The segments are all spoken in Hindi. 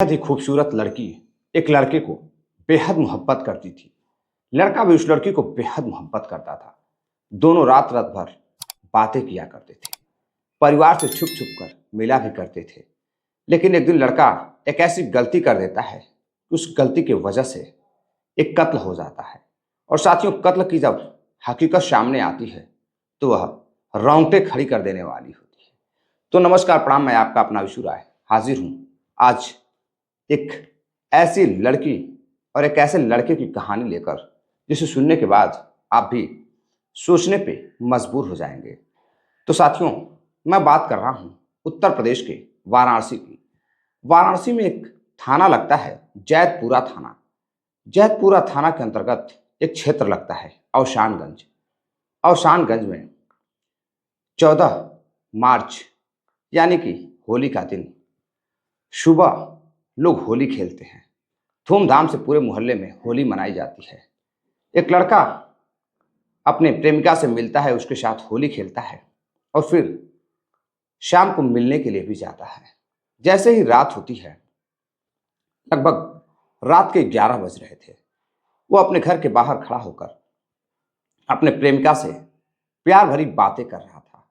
बेहद ही खूबसूरत लड़की एक लड़के को बेहद मोहब्बत करती थी। लड़का भी उस लड़की को बेहद मोहब्बत करता था। दोनों रात रात भर बातें किया करते थे, परिवार से छुप छुप कर मिला भी करते थे। लेकिन एक दिन लड़का एक ऐसी गलती कर देता है कि उस गलती की वजह से एक कत्ल हो जाता है। और साथियों, कत्ल की जब हकीकत सामने आती है तो वह रोंगटे खड़ी कर देने वाली होती है। तो नमस्कार, प्रणाम, मैं आपका अपना विशु राय हाजिर हूँ आज एक ऐसी लड़की और एक ऐसे लड़के की कहानी लेकर, जिसे सुनने के बाद आप भी सोचने पे मजबूर हो जाएंगे। तो साथियों, मैं बात कर रहा हूं उत्तर प्रदेश के वाराणसी की। वाराणसी में एक थाना लगता है, जैतपुरा थाना। जैतपुरा थाना के अंतर्गत एक क्षेत्र लगता है अवसानगंज। अवसानगंज में 14 मार्च यानी कि होली का दिन सुबह लोग होली खेलते हैं। धूमधाम से पूरे मोहल्ले में होली मनाई जाती है। एक लड़का अपने प्रेमिका से मिलता है, उसके साथ होली खेलता है और फिर शाम को मिलने के लिए भी जाता है। जैसे ही रात होती है, लगभग रात के 11 बज रहे थे, वो अपने घर के बाहर खड़ा होकर अपने प्रेमिका से प्यार भरी बातें कर रहा था,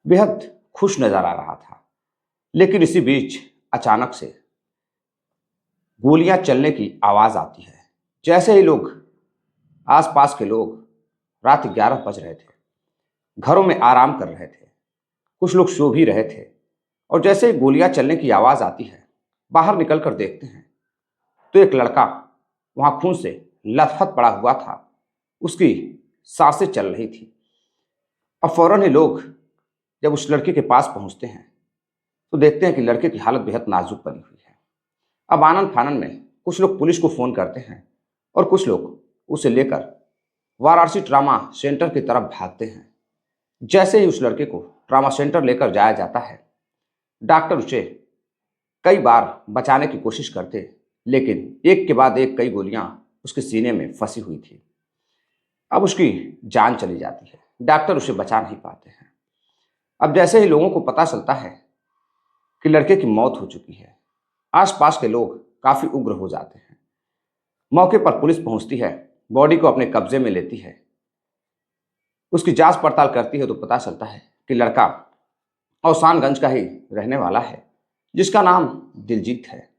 बेहद खुश नजर आ रहा था। लेकिन इसी बीच अचानक से गोलियां चलने की आवाज आती है। जैसे ही लोग, आसपास के लोग, रात 11 बज रहे थे, घरों में आराम कर रहे थे, कुछ लोग सो भी रहे थे, और जैसे ही गोलियां चलने की आवाज आती है, बाहर निकलकर देखते हैं तो एक लड़का वहां खून से लथपथ पड़ा हुआ था। उसकी सांसें चल रही थी। अब फौरन ही लोग जब उस लड़के के पास पहुंचते हैं तो देखते हैं कि लड़के की हालत बेहद नाजुक बनी हुई है। अब आनंद फानन में कुछ लोग पुलिस को फोन करते हैं और कुछ लोग उसे लेकर वाराणसी ट्रामा सेंटर की तरफ भागते हैं। जैसे ही उस लड़के को ट्रामा सेंटर लेकर जाया जाता है, डॉक्टर उसे कई बार बचाने की कोशिश करते, लेकिन एक के बाद एक कई गोलियां उसके सीने में फंसी हुई थी। अब उसकी जान चली जाती है, डॉक्टर उसे बचा नहीं पाते हैं। अब जैसे ही लोगों को पता चलता है कि लड़के की मौत हो चुकी है, आसपास के लोग काफी उग्र हो जाते हैं। मौके पर पुलिस पहुंचती है, बॉडी को अपने कब्जे में लेती है, उसकी जांच पड़ताल करती है तो पता चलता है कि लड़का अवसानगंज का ही रहने वाला है, जिसका नाम दिलजीत है।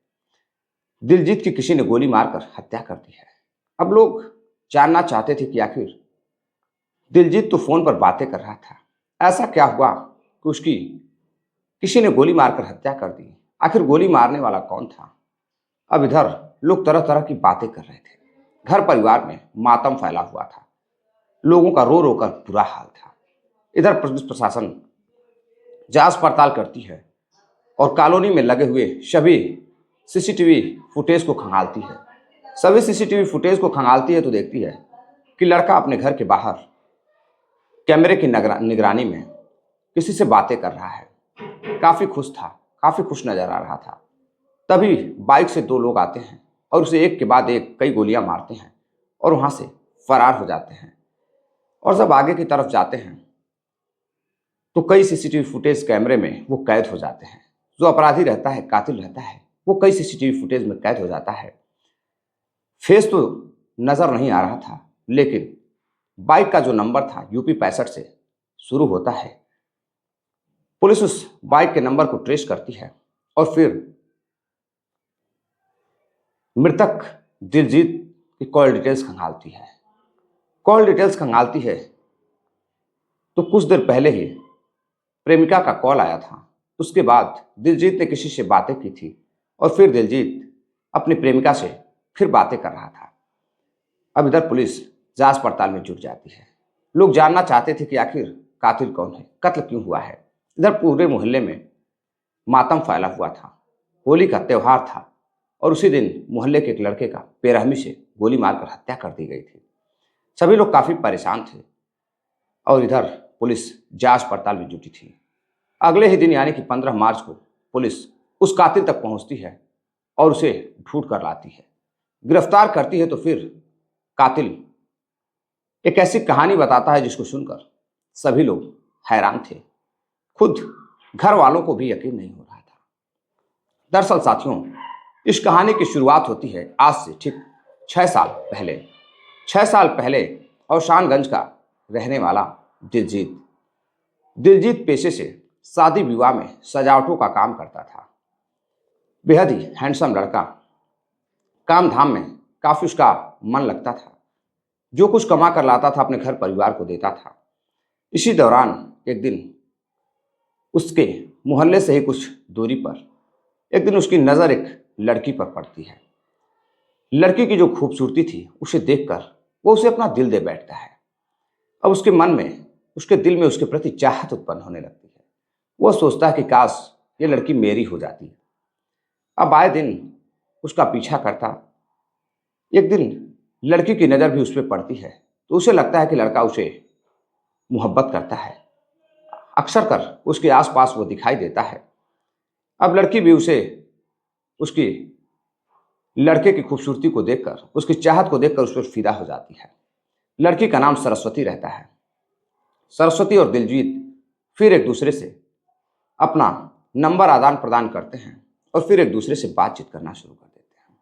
दिलजीत की किसी ने गोली मारकर हत्या कर दी है। अब लोग जानना चाहते थे कि आखिर दिलजीत तो फोन पर बातें कर रहा था, ऐसा क्या हुआ कि उसकी किसी ने गोली मारकर हत्या कर दी? आखिर गोली मारने वाला कौन था? अब इधर लोग तरह तरह की बातें कर रहे थे। घर परिवार में मातम फैला हुआ था, लोगों का रो रो कर बुरा हाल था। इधर पुलिस प्रशासन जांच पड़ताल करती है और कॉलोनी में लगे हुए सभी सीसीटीवी फुटेज को खंगालती है। सभी सीसीटीवी फुटेज को खंगालती है तो देखती है कि लड़का अपने घर के बाहर कैमरे की निगरानी में किसी से बातें कर रहा है। काफी खुश था, काफी खुश नजर आ रहा था। तभी बाइक से दो लोग आते हैं और उसे एक के बाद एक कई गोलियां मारते हैं और वहां से फरार हो जाते हैं। और जब आगे की तरफ जाते हैं तो कई सीसीटीवी फुटेज कैमरे में वो कैद हो जाते हैं। जो अपराधी रहता है, कातिल रहता है, वो कई सीसीटीवी फुटेज में कैद हो जाता है। फेस तो नजर नहीं आ रहा था, लेकिन बाइक का जो नंबर था यूपी 65 से शुरू होता है। पुलिस उस बाइक के नंबर को ट्रेस करती है और फिर मृतक दिलजीत की कॉल डिटेल्स खंगालती है। कॉल डिटेल्स खंगालती है तो कुछ देर पहले ही प्रेमिका का कॉल आया था। उसके बाद दिलजीत ने किसी से बातें की थी और फिर दिलजीत अपनी प्रेमिका से फिर बातें कर रहा था। अब इधर पुलिस जांच पड़ताल में जुट जाती है। लोग जानना चाहते थे कि आखिर कातिल कौन है, कत्ल क्यों हुआ है। इधर पूरे मोहल्ले में मातम फैला हुआ था, होली का त्योहार था और उसी दिन मोहल्ले के एक लड़के का बेरहमी से गोली मारकर हत्या कर दी गई थी। सभी लोग काफी परेशान थे और इधर पुलिस जांच पड़ताल में जुटी थी। अगले ही दिन यानी कि 15 मार्च को पुलिस उस कातिल तक पहुंचती है और उसे ढूंढ कर लाती है, गिरफ्तार करती है। तो फिर कातिल एक ऐसी कहानी बताता है जिसको सुनकर सभी लोग हैरान थे। खुद घर वालों को भी यकीन नहीं हो रहा था। दरअसल साथियों, इस कहानी की शुरुआत होती है आज से ठीक 6 साल पहले। 6 साल पहले औशानगंज का रहने वाला दिलजीत दिलजीत पेशे से शादी विवाह में सजावटों का काम करता था। बेहद ही हैंडसम लड़का, काम धाम में काफी उसका मन लगता था। जो कुछ कमा कर लाता था अपने घर परिवार को देता था। इसी दौरान एक दिन उसके मोहल्ले से ही कुछ दूरी पर एक दिन उसकी नज़र एक लड़की पर पड़ती है। लड़की की जो खूबसूरती थी उसे देखकर वो उसे अपना दिल दे बैठता है। अब उसके मन में, उसके दिल में उसके प्रति चाहत उत्पन्न होने लगती है। वह सोचता है कि काश ये लड़की मेरी हो जाती। अब आए दिन उसका पीछा करता, एक दिन लड़की की नज़र भी उस पर पड़ती है तो उसे लगता है कि लड़का उसे मोहब्बत करता है। अक्सर कर उसके आसपास वो दिखाई देता है। अब लड़की भी उसे, उसकी लड़के की खूबसूरती को देखकर, उसकी चाहत को देखकर उस पर फिदा हो जाती है। लड़की का नाम सरस्वती रहता है। सरस्वती और दिलजीत फिर एक दूसरे से अपना नंबर आदान प्रदान करते हैं और फिर एक दूसरे से बातचीत करना शुरू कर देते हैं।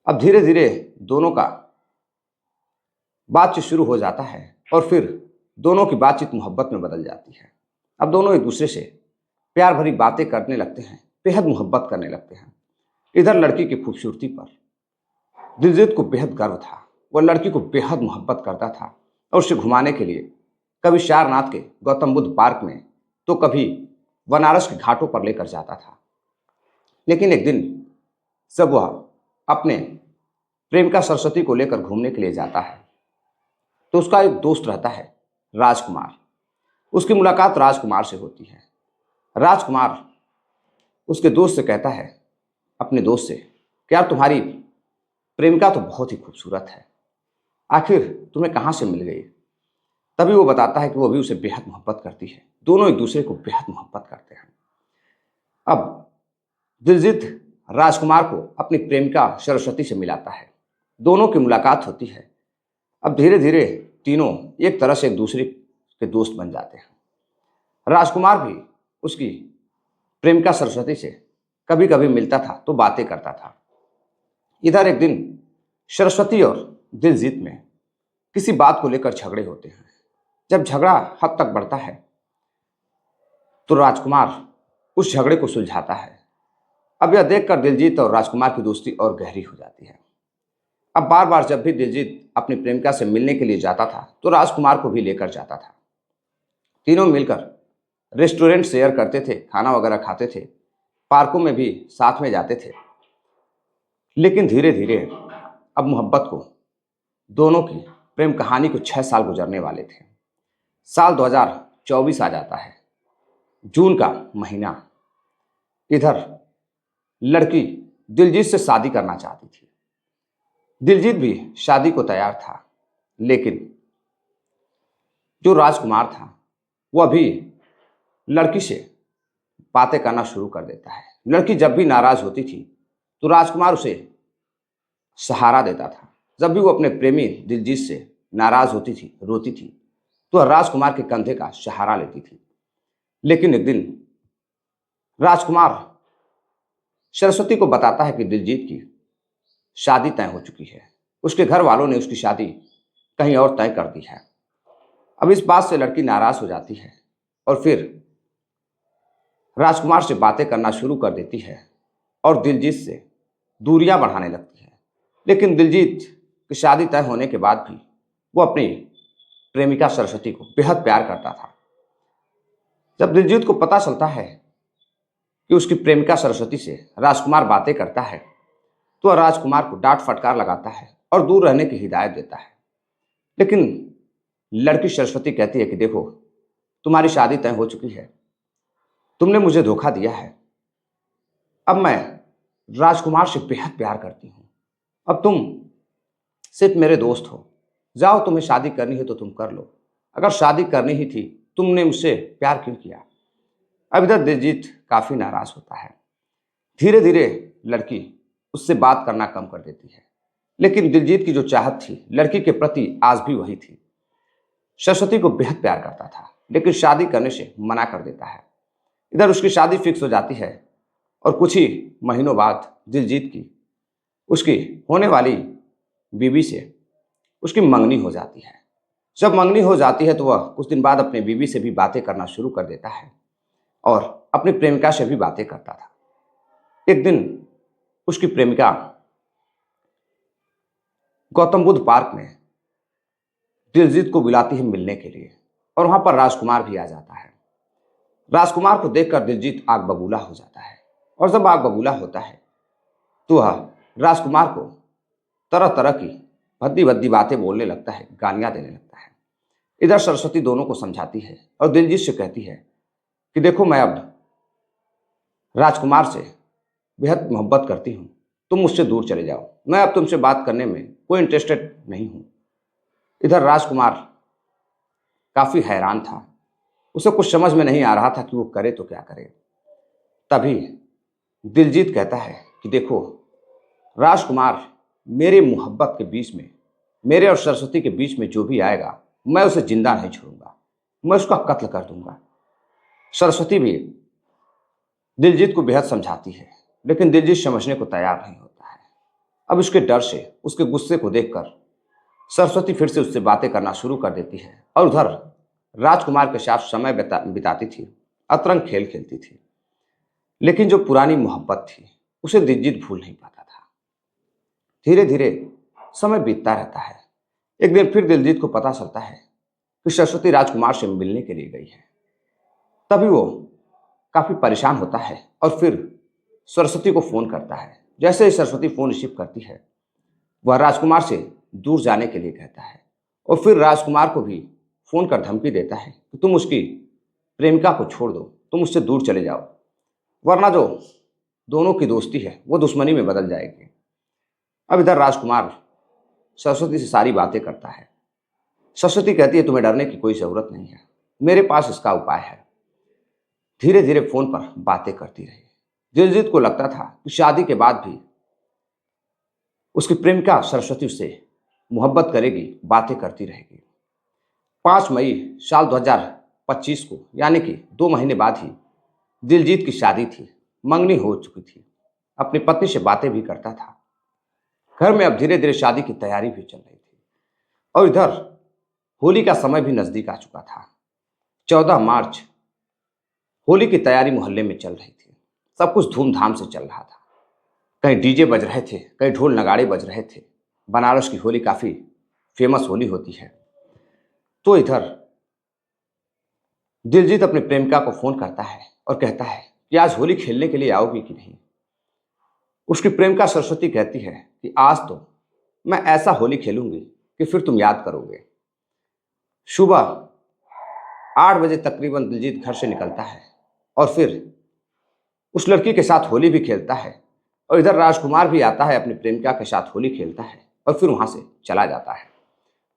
अब धीरे धीरे दोनों का बातचीत शुरू हो जाता है और फिर दोनों की बातचीत मोहब्बत में बदल जाती है। अब दोनों एक दूसरे से प्यार भरी बातें करने लगते हैं, बेहद मोहब्बत करने लगते हैं। इधर लड़की की खूबसूरती पर दिलजीत को बेहद गर्व था। वह लड़की को बेहद मोहब्बत करता था और उसे घुमाने के लिए कभी सारनाथ के गौतम बुद्ध पार्क में तो कभी बनारस के घाटों पर लेकर जाता था। लेकिन एक दिन जब वह अपने प्रेमिका सरस्वती को लेकर घूमने के लिए जाता है तो उसका एक दोस्त रहता है, राजकुमार। उसकी मुलाकात राजकुमार से होती है। राजकुमार उसके दोस्त से कहता है, अपने दोस्त से, कि यार तुम्हारी प्रेमिका तो बहुत ही खूबसूरत है, आखिर तुम्हें कहाँ से मिल गई। तभी वो बताता है कि वो भी उसे बेहद मोहब्बत करती है। दोनों एक दूसरे को बेहद मोहब्बत करते हैं। अब दिलजीत राजकुमार को अपनी प्रेमिका सरस्वती से मिलाता है। दोनों की मुलाकात होती है। अब धीरे धीरे तीनों एक तरह से एक दूसरे के दोस्त बन जाते हैं। राजकुमार भी उसकी प्रेमिका सरस्वती से कभी कभी मिलता था तो बातें करता था। इधर एक दिन सरस्वती और दिलजीत में किसी बात को लेकर झगड़े होते हैं। जब झगड़ा हद तक बढ़ता है तो राजकुमार उस झगड़े को सुलझाता है। अब यह देखकर दिलजीत और राजकुमार की दोस्ती और गहरी हो जाती है। अब बार बार जब भी दिलजीत अपनी प्रेमिका से मिलने के लिए जाता था तो राजकुमार को भी लेकर जाता था। तीनों मिलकर रेस्टोरेंट शेयर करते थे, खाना वगैरह खाते थे, पार्कों में भी साथ में जाते थे। लेकिन धीरे धीरे अब मोहब्बत को, दोनों की प्रेम कहानी को 6 साल गुजरने वाले थे। साल 2024 आ जाता है, जून का महीना। इधर लड़की दिलजीत से शादी करना चाहती थी। दिलजीत भी शादी को तैयार था, लेकिन जो राजकुमार था वह भी लड़की से बातें करना शुरू कर देता है। लड़की जब भी नाराज होती थी तो राजकुमार उसे सहारा देता था। जब भी वो अपने प्रेमी दिलजीत से नाराज होती थी, रोती थी, तो वह राजकुमार के कंधे का सहारा लेती थी। लेकिन एक दिन राजकुमार सरस्वती को बताता है कि दिलजीत की शादी तय हो चुकी है। उसके घर वालों ने उसकी शादी कहीं और तय कर दी है। अब इस बात से लड़की नाराज हो जाती है और फिर राजकुमार से बातें करना शुरू कर देती है और दिलजीत से दूरियां बढ़ाने लगती है। लेकिन दिलजीत की शादी तय होने के बाद भी वो अपनी प्रेमिका सरस्वती को बेहद प्यार करता था। जब दिलजीत को पता चलता है कि उसकी प्रेमिका सरस्वती से राजकुमार बातें करता है तो वह राजकुमार को डांट फटकार लगाता है और दूर रहने की हिदायत देता है। लेकिन लड़की सरस्वती कहती है कि देखो, तुम्हारी शादी तय हो चुकी है, तुमने मुझे धोखा दिया है। अब मैं राजकुमार से बेहद प्यार करती हूँ। अब तुम सिर्फ मेरे दोस्त हो, जाओ, तुम्हें शादी करनी है तो तुम कर लो। अगर शादी करनी ही थी, तुमने मुझसे प्यार क्यों किया। अब इधर दिलजीत काफी नाराज होता है। धीरे धीरे लड़की उससे बात करना कम कर देती है। लेकिन दिलजीत की जो चाहत थी लड़की के प्रति आज भी वही थी। सरस्वती को बेहद प्यार करता था, लेकिन शादी करने से मना कर देता है। इधर उसकी शादी फिक्स हो जाती है और कुछ ही महीनों बाद दिलजीत की उसकी होने वाली बीवी से उसकी मंगनी हो जाती है। जब मंगनी हो जाती है तो वह कुछ दिन बाद अपनी बीवी से भी बातें करना शुरू कर देता है और अपनी प्रेमिका से भी बातें करता था। एक दिन उसकी प्रेमिका गौतम बुद्ध पार्क में दिलजीत को बुलाती है मिलने के लिए और वहां पर राजकुमार भी आ जाता है। राजकुमार को देखकर दिलजीत आग बबूला हो जाता है और जब आग बबूला होता है तो वह राजकुमार को तरह तरह की भद्दी भद्दी बातें बोलने लगता है, गालियां देने लगता है। इधर सरस्वती दोनों को समझाती है और दिलजीत से कहती है कि देखो, मैं अब राजकुमार से बेहद मोहब्बत करती हूँ, तुम मुझसे दूर चले जाओ, मैं अब तुमसे बात करने में कोई इंटरेस्टेड नहीं हूँ। इधर राजकुमार काफी हैरान था, उसे कुछ समझ में नहीं आ रहा था कि वो करे तो क्या करे। तभी दिलजीत कहता है कि देखो राजकुमार, मेरे मोहब्बत के बीच में, मेरे और सरस्वती के बीच में जो भी आएगा मैं उसे जिंदा नहीं छोड़ूंगा, मैं उसका कत्ल कर दूंगा। सरस्वती भी दिलजीत को बेहद समझाती है लेकिन दिलजीत समझने को तैयार नहीं होता है। अब उसके डर से, उसके गुस्से को देखकर सरस्वती फिर से उससे बातें करना शुरू कर देती है और उधर राजकुमार के साथ समय बिताती थी, अतरंग खेल खेलती थी। लेकिन जो पुरानी मोहब्बत थी उसे दिलजीत भूल नहीं पाता था। धीरे धीरे समय बीतता रहता है। एक दिन फिर दिलजीत को पता चलता है कि सरस्वती राजकुमार से मिलने के लिए गई है। तभी वो काफी परेशान होता है और फिर सरस्वती को फोन करता है। जैसे ही सरस्वती फोन रिसीव करती है वह राजकुमार से दूर जाने के लिए कहता है और फिर राजकुमार को भी फोन कर धमकी देता है कि तुम उसकी प्रेमिका को छोड़ दो, तुम उससे दूर चले जाओ, वरना जो दोनों की दोस्ती है वो दुश्मनी में बदल जाएगी। अब इधर राजकुमार सरस्वती से सारी बातें करता है। सरस्वती कहती है तुम्हें डरने की कोई जरूरत नहीं है, मेरे पास इसका उपाय है। धीरे धीरे फोन पर बातें करती रही। दिलजीत को लगता था कि शादी के बाद भी उसकी प्रेमिका सरस्वती उससे मोहब्बत करेगी, बातें करती रहेगी। 5 मई साल 2025 को, यानी कि 2 महीने बाद ही दिलजीत की शादी थी। मंगनी हो चुकी थी, अपनी पत्नी से बातें भी करता था। घर में अब धीरे धीरे शादी की तैयारी भी चल रही थी और इधर होली का समय भी नजदीक आ चुका था। 14 मार्च होली की तैयारी मोहल्ले में चल रही थी। सब कुछ धूमधाम से चल रहा था। कहीं डीजे बज रहे थे, कहीं ढोल नगाड़े बज रहे थे। बनारस की होली काफी फेमस होली होती है। तो इधर दिलजीत अपनी प्रेमिका को फोन करता है और कहता है कि आज होली खेलने के लिए आओगी कि नहीं। उसकी प्रेमिका सरस्वती कहती है कि आज तो मैं ऐसा होली खेलूंगी कि फिर तुम याद करोगे। सुबह 8 बजे तकरीबन दिलजीत घर से निकलता है और फिर उस लड़की के साथ होली भी खेलता है और इधर राजकुमार भी आता है, अपनी प्रेमिका के साथ होली खेलता है और फिर वहां से चला जाता है।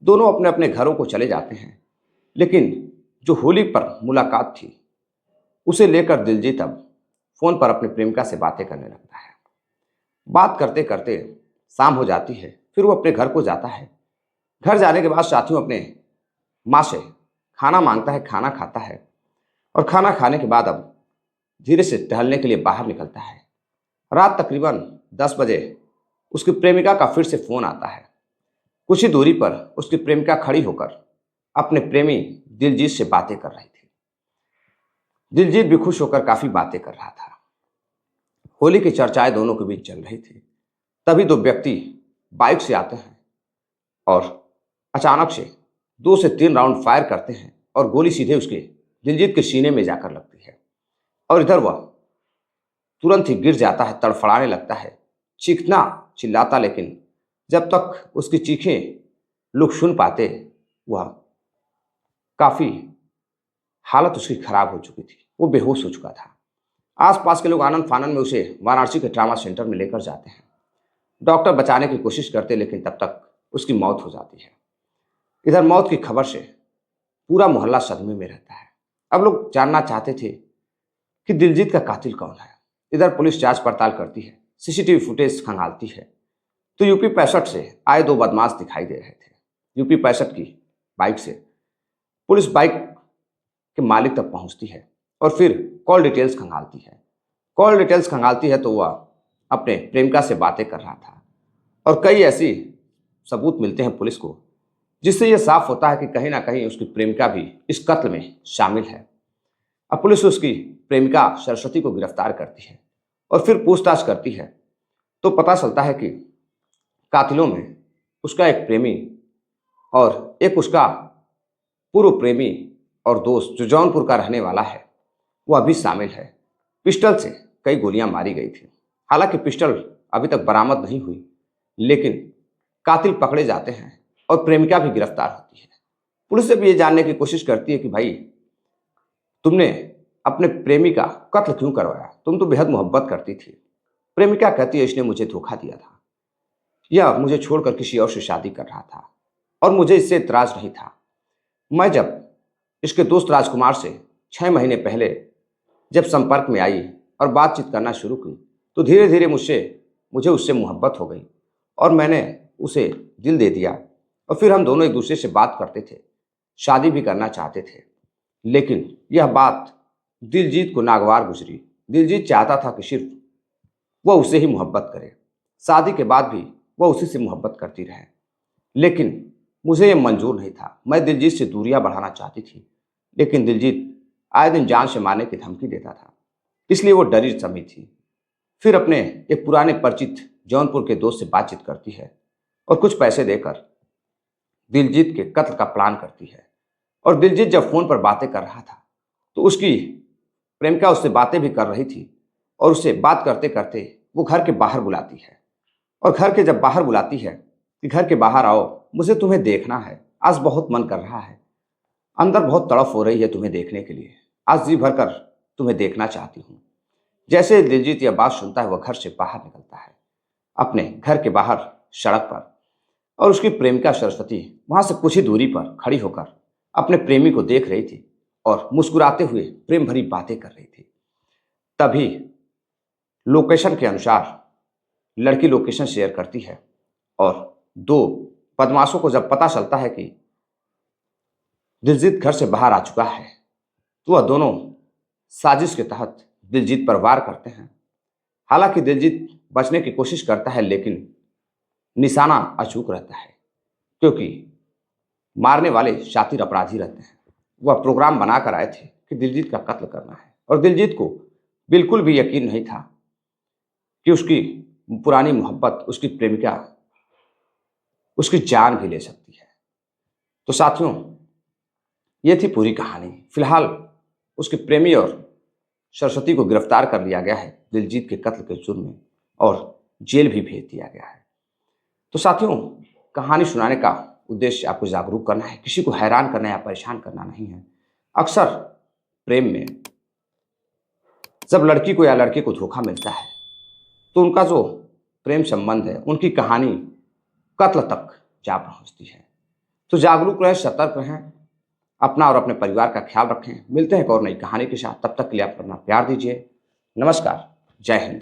दोनों अपने अपने घरों को चले जाते हैं। लेकिन जो होली पर मुलाकात थी उसे लेकर दिलजीत अब फोन पर अपनी प्रेमिका से बातें करने लगता है। बात करते करते शाम हो जाती है। फिर वो अपने घर को जाता है। घर जाने के बाद साथियों अपने माँ से खाना मांगता है, खाना खाता है और खाना खाने के बाद अब धीरे से टहलने के लिए बाहर निकलता है। रात तकरीबन 10 बजे उसकी प्रेमिका का फिर से फोन आता है। कुछ ही दूरी पर उसकी प्रेमिका खड़ी होकर अपने प्रेमी दिलजीत से बातें कर रही थी। दिलजीत भी खुश होकर काफी बातें कर रहा था। होली की चर्चाएं दोनों के बीच चल रही थी। तभी 2 व्यक्ति बाइक से आते हैं और अचानक से 2 से 3 राउंड फायर करते हैं और गोली सीधे उसके दिलजीत के सीने में जाकर लगती है और इधर वह तुरंत ही गिर जाता है, तड़फड़ाने लगता है, चीखना चिल्लाता। लेकिन जब तक उसकी चीखें लोग सुन पाते वह काफी हालत उसकी खराब हो चुकी थी, वो बेहोश हो चुका था। आसपास के लोग आनंद फानन में उसे वाराणसी के ट्रामा सेंटर में लेकर जाते हैं। डॉक्टर बचाने की कोशिश करते लेकिन तब तक उसकी मौत हो जाती है। इधर मौत की खबर से पूरा मोहल्ला सदमे में रहता है। अब लोग जानना चाहते थे कि दिलजीत का कातिल कौन है। इधर पुलिस जांच पड़ताल करती है, सीसीटीवी फुटेज खंगालती है तो यूपी 65 से आए 2 बदमाश दिखाई दे रहे थे। यूपी 65 की बाइक से पुलिस बाइक के मालिक तक पहुंचती है और फिर कॉल डिटेल्स खंगालती है। कॉल डिटेल्स खंगालती है तो वह अपने प्रेमिका से बातें कर रहा था और कई ऐसी सबूत मिलते हैं पुलिस को जिससे यह साफ होता है कि कहीं ना कहीं उसकी प्रेमिका भी इस कत्ल में शामिल है। अब पुलिस उसकी प्रेमिका सरस्वती को गिरफ्तार करती है और फिर पूछताछ करती है तो पता चलता है कि कातिलों में उसका एक प्रेमी और एक उसका पूर्व प्रेमी और दोस्त जो जौनपुर का रहने वाला है वह भी शामिल है। पिस्टल से कई गोलियां मारी गई थी। हालांकि पिस्टल अभी तक बरामद नहीं हुई, लेकिन कातिल पकड़े जाते हैं और प्रेमिका भी गिरफ्तार होती है। पुलिस से भी ये जानने की कोशिश करती है कि भाई तुमने अपने प्रेमी का कत्ल क्यों करवाया, तुम तो बेहद मोहब्बत करती थी। प्रेमिका कहती है इसने मुझे धोखा दिया था, यह मुझे छोड़कर किसी और से शादी कर रहा था और मुझे इससे इतराज नहीं था। मैं जब इसके दोस्त राजकुमार से 6 महीने पहले जब संपर्क में आई और बातचीत करना शुरू की तो धीरे धीरे मुझे उससे मोहब्बत हो गई और मैंने उसे दिल दे दिया और फिर हम दोनों एक दूसरे से बात करते थे, शादी भी करना चाहते थे। लेकिन यह बात दिलजीत को नागवार गुजरी। दिलजीत चाहता था कि सिर्फ वह उसे ही मोहब्बत करे, शादी के बाद भी वह उसी से मोहब्बत करती रहे। लेकिन मुझे यह मंजूर नहीं था। मैं दिलजीत से दूरियां बढ़ाना चाहती थी, लेकिन दिलजीत आए दिन जान से मारने की धमकी देता था, इसलिए वो डरी समी थी। फिर अपने एक पुराने परिचित जौनपुर के दोस्त से बातचीत करती है और कुछ पैसे देकर दिलजीत के कत्ल का प्लान करती है। और दिलजीत जब फोन पर बातें कर रहा था तो उसकी प्रेमिका उससे बातें भी कर रही थी और उससे बात करते करते वो घर के बाहर बुलाती है। और घर के जब बाहर बुलाती है कि घर के बाहर आओ, मुझे तुम्हें देखना है, आज बहुत मन कर रहा है, अंदर बहुत तड़प हो रही है तुम्हें देखने के लिए, आज जी भर कर तुम्हें देखना चाहती हूँ। जैसे दिलजीत यह बात सुनता है वह घर से बाहर निकलता है अपने घर के बाहर सड़क पर, और उसकी प्रेमिका सरस्वती वहां से कुछ ही दूरी पर खड़ी होकर अपने प्रेमी को देख रही थी और मुस्कुराते हुए प्रेम भरी बातें कर रही थी। तभी लोकेशन के अनुसार लड़की लोकेशन शेयर करती है और 2 बदमाशों को जब पता चलता है कि दिलजीत घर से बाहर आ चुका है तो वह दोनों साजिश के तहत दिलजीत पर वार करते हैं। हालांकि दिलजीत बचने की कोशिश करता है, लेकिन निशाना अचूक रहता है क्योंकि मारने वाले शातिर अपराधी रहते हैं। वह प्रोग्राम बनाकर आए थे कि दिलजीत का कत्ल करना है और दिलजीत को बिल्कुल भी यकीन नहीं था कि उसकी पुरानी मोहब्बत, उसकी प्रेमिका उसकी जान भी ले सकती है। तो साथियों, ये थी पूरी कहानी। फिलहाल उसके प्रेमी और सरस्वती को गिरफ्तार कर लिया गया है दिलजीत के कत्ल के जुर्म में और जेल भी भेज दिया गया है। तो साथियों, कहानी सुनाने का उद्देश्य आपको जागरूक करना है, किसी को हैरान करना या परेशान करना नहीं है। अक्सर प्रेम में जब लड़की को या लड़के को धोखा मिलता है तो उनका जो प्रेम संबंध है, उनकी कहानी कत्ल तक जा पहुंचती है। तो जागरूक रहें, सतर्क रहें, अपना और अपने परिवार का ख्याल रखें। मिलते हैं एक और नई कहानी के साथ, तब तक के लिए आप अपना प्यार दीजिए। नमस्कार, जय हिंद।